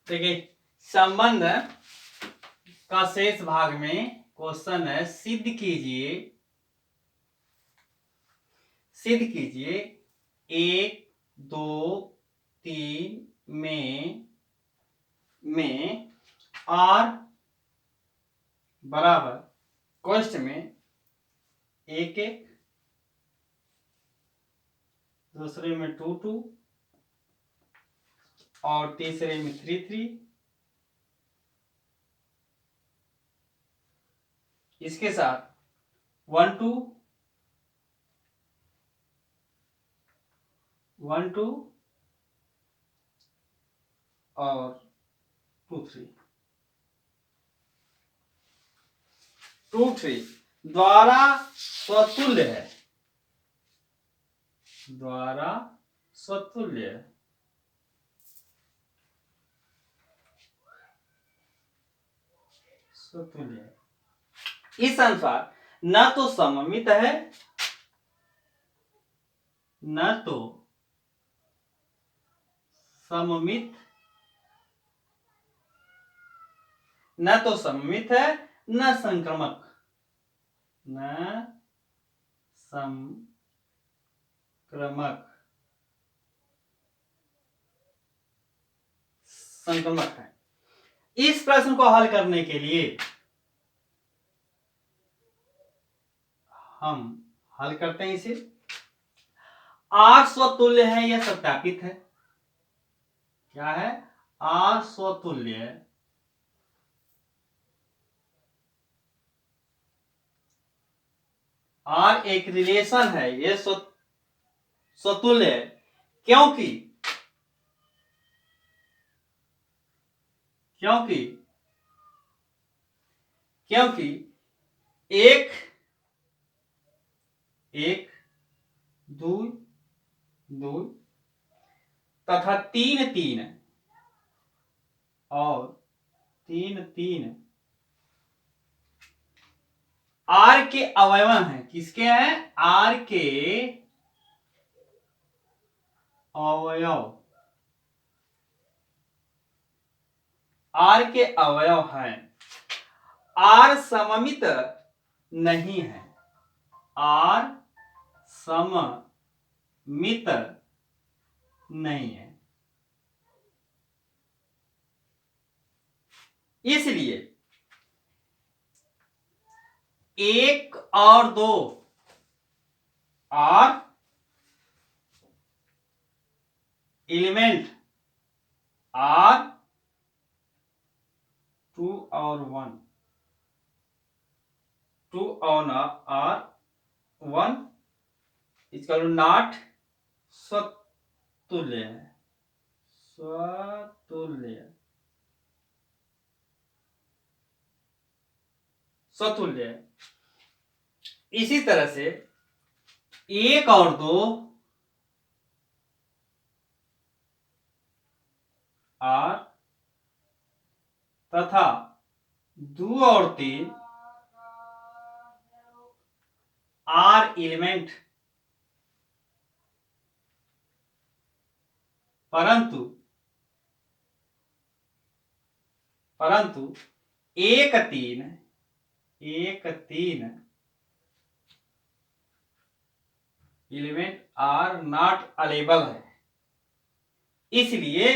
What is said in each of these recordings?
देखिए संबंध का शेष भाग में क्वेश्चन है, सिद्ध कीजिए 1 2 3 में r बराबर कॉस्ट में 1 1, दूसरे में 2 2 और तीसरे में 3 3। इसके साथ 1 2 1 2 और 2 3 2 3 द्वारा स्वतुल्य है, द्वारा स्वतुल्य है। स्वतुल्य है इस अनुसार न तो सममित है, न तो सममित, न तो सममित है, न संक्रमक, न संक्रमक। संक्रमक है। इस प्रश्न को हल करने के लिए हम हल करते हैं इसे। आर स्वतुल्य है, यह सत्यापित है। क्या है? आर स्वतुल्य है। आर एक रिलेशन है, यह स्वतुल्य है। क्योंकि क्योंकि क्योंकि एक एक 2 2 तथा 3 3 और 3 3 आर के अवयव हैं। किसके हैं? आर के अवयव, आर के अवयव हैं। आर सममित नहीं है, आर सममित नहीं है। इसलिए 1 और 2 आर एलिमेंट, आर 2 और 1, 2 और आर 1 इसका नॉट स्वतुल्य है, स्वतुल्य, स्वतुल्य है। इसी तरह से 1 और 2 आर तथा 2 और 3 आर एलिमेंट, परंतु 1 3 एलिमेंट आर नॉट अवेलेबल है। इसलिए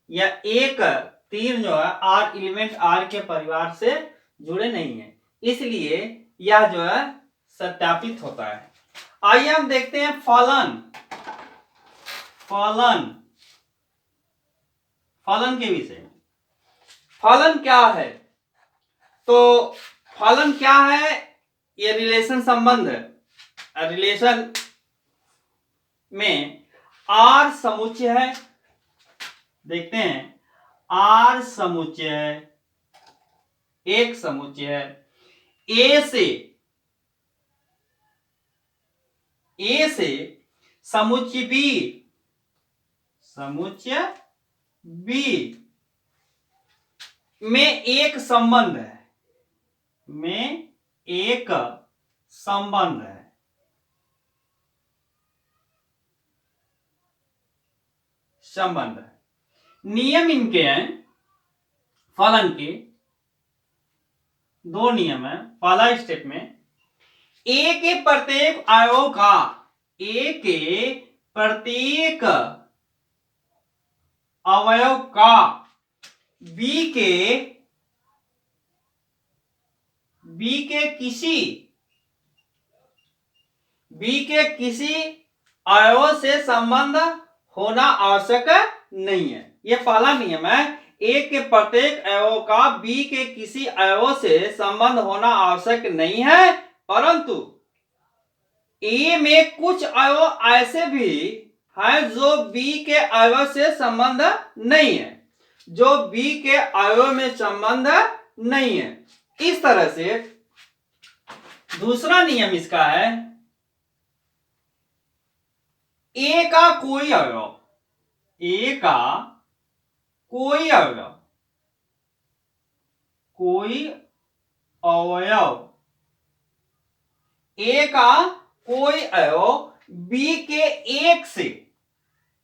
यह 1 3 जो है आर एलिमेंट आर के परिवार से जुड़े नहीं है, इसलिए यह जो है सत्यापित होता है। आइए हम देखते हैं फलन के विषय में। फलन क्या है? तो फलन क्या है? ये रिलेशन संबंध है। रिलेशन में आर समुच्चय है। देखते हैं, आर समुच्चय है, एक समुच्चय है। ए से समुच्चय बी में एक संबंध है, संबंध है। नियम इनके हैं फलन के दो नियम है। पहला स्टेप में ए के प्रत्येक अवयव का, ए के प्रत्येक अवयव का बी के किसी अवयव से संबंध होना आवश्यक नहीं है। यह पहला नियम है। ए के प्रत्येक अवयव का बी के किसी अवयव से संबंध होना आवश्यक नहीं है, परंतु ए में कुछ अवयव ऐसे भी हैं जो बी के अवयव से संबंध नहीं है, जो बी के अवयव में संबंध नहीं है। इस तरह से दूसरा नियम इसका है, ए का कोई अवयव, ए का कोई अवयव, कोई अवयव, ए का कोई अवयव बी के एक से,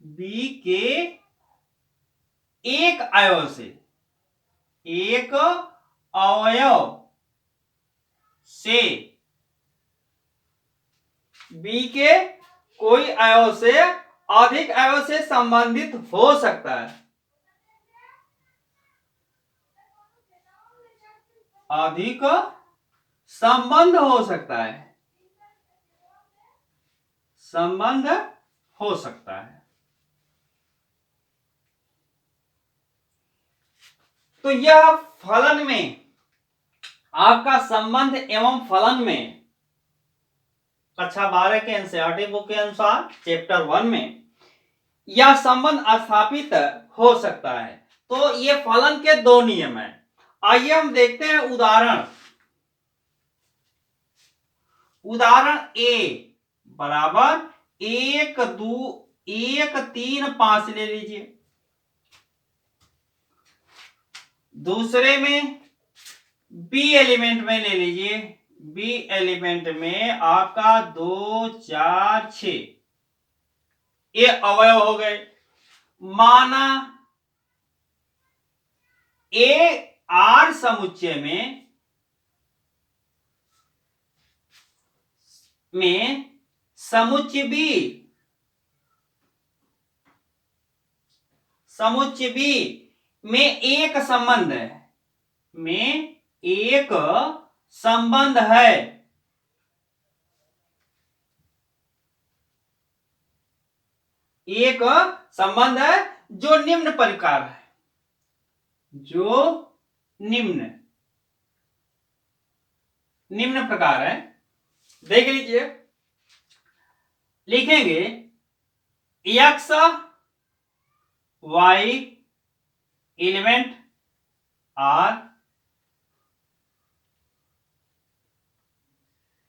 बी के एक अवयव से, एक अवयव से, बी के कोई अवयव से अधिक अवयव से संबंधित हो सकता है, अधिक संबंध हो सकता है, संबंध हो सकता है। तो यह फलन में आपका संबंध एवं फलन में कक्षा 12 के एनसीईआरटी बुक के अनुसार चैप्टर 1 में यह संबंध स्थापित हो सकता है। तो ये फलन के दो नियम हैं। आइए हम देखते हैं उदाहरण। उदाहरण ए बराबर 1 2 1 3 5 ले लीजिए। दूसरे में बी एलिमेंट में ले लीजिए। बी एलिमेंट में आपका 2 4 6 ये अवयव हो गए। माना ए आर समुच्चय में समुच्चय बी में एक संबंध है, में एक संबंध है। एक संबंध है जो निम्न प्रकार है, जो निम्न प्रकार है। देख लीजिए, लिखेंगे एक्स वाई एलिमेंट आर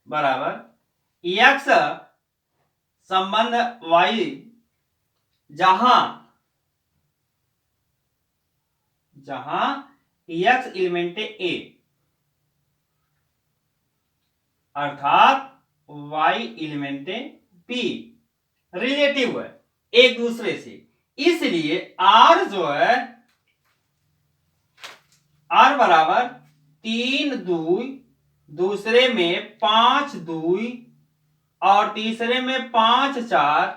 बराबर एक्स संबंध वाई जहां एक्स एलिमेंट ए अर्थात वाई एलिमेंट बी रिलेटिव है एक दूसरे से। इसलिए आर जो है, आर बराबर 3 2 दूसरे में 5 2 और तीसरे में 5 4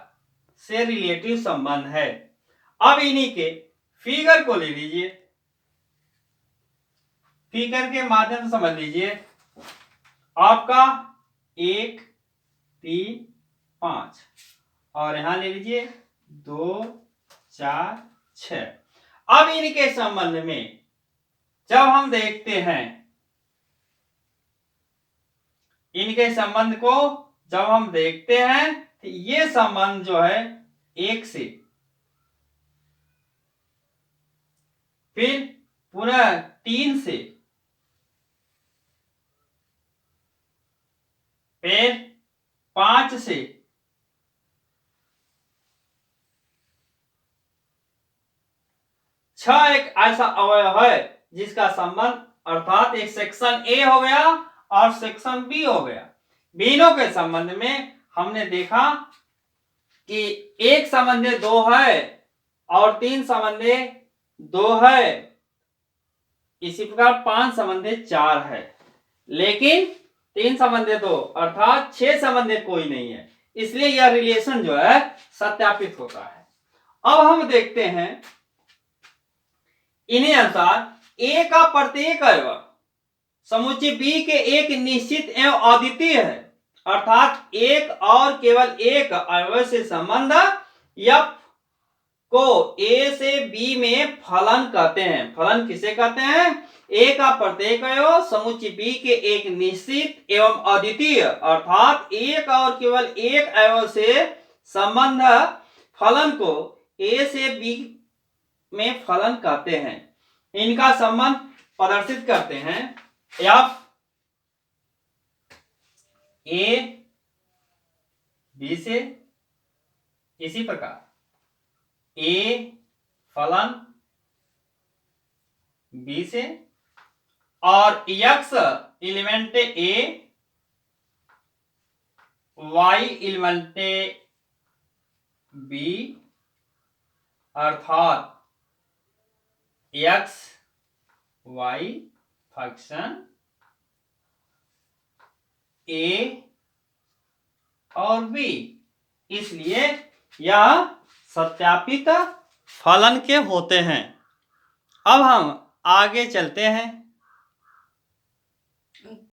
से रिलेटिव संबंध है। अब इन्हीं के फिगर को ले लीजिए, फिगर के माध्यम से समझ लीजिए। आपका 1 3 5 और यहां ले लीजिए 2 4 6। अब इनके संबंध में जब हम देखते हैं, इनके संबंध को जब हम देखते हैं तो ये संबंध जो है 1 से, फिर पुनः 3 से, फिर 5 से, छह एक ऐसा अवयव है जिसका संबंध अर्थात एक सेक्शन ए हो गया और सेक्शन बी हो गया। बीनों के संबंध में हमने देखा कि एक संबंध 2 है और 3 संबंध 2 है। इसी प्रकार 5 संबंधित 4 है, लेकिन 3 संबंधित 2 अर्थात 6 संबंधित कोई नहीं है, इसलिए यह रिलेशन जो है सत्यापित होता है। अब हम देखते हैं इन्हीं अनुसार ए का प्रत्येक अवयव समुच्चय बी के एक निश्चित एवं अद्वितीय है, अर्थात एक और केवल एक अवयव से संबंध एफ को ए से बी में फलन कहते हैं। फलन किसे कहते हैं? ए का प्रत्येक अवयव समुच्चय बी के एक निश्चित एवं अद्वितीय अर्थात एक और केवल एक अवयव से संबंध फलन को ए से बी में फलन कहते हैं। इनका संबंध प्रदर्शित करते हैं। एफ ए बी से, इसी प्रकार ए फलन बी से, और एक्स एलिमेंट ए वाई एलिमेंट बी अर्थात एक्स वाई फंक्शन ए और बी, इसलिए यह सत्यापित फलन के होते हैं। अब हम आगे चलते हैं।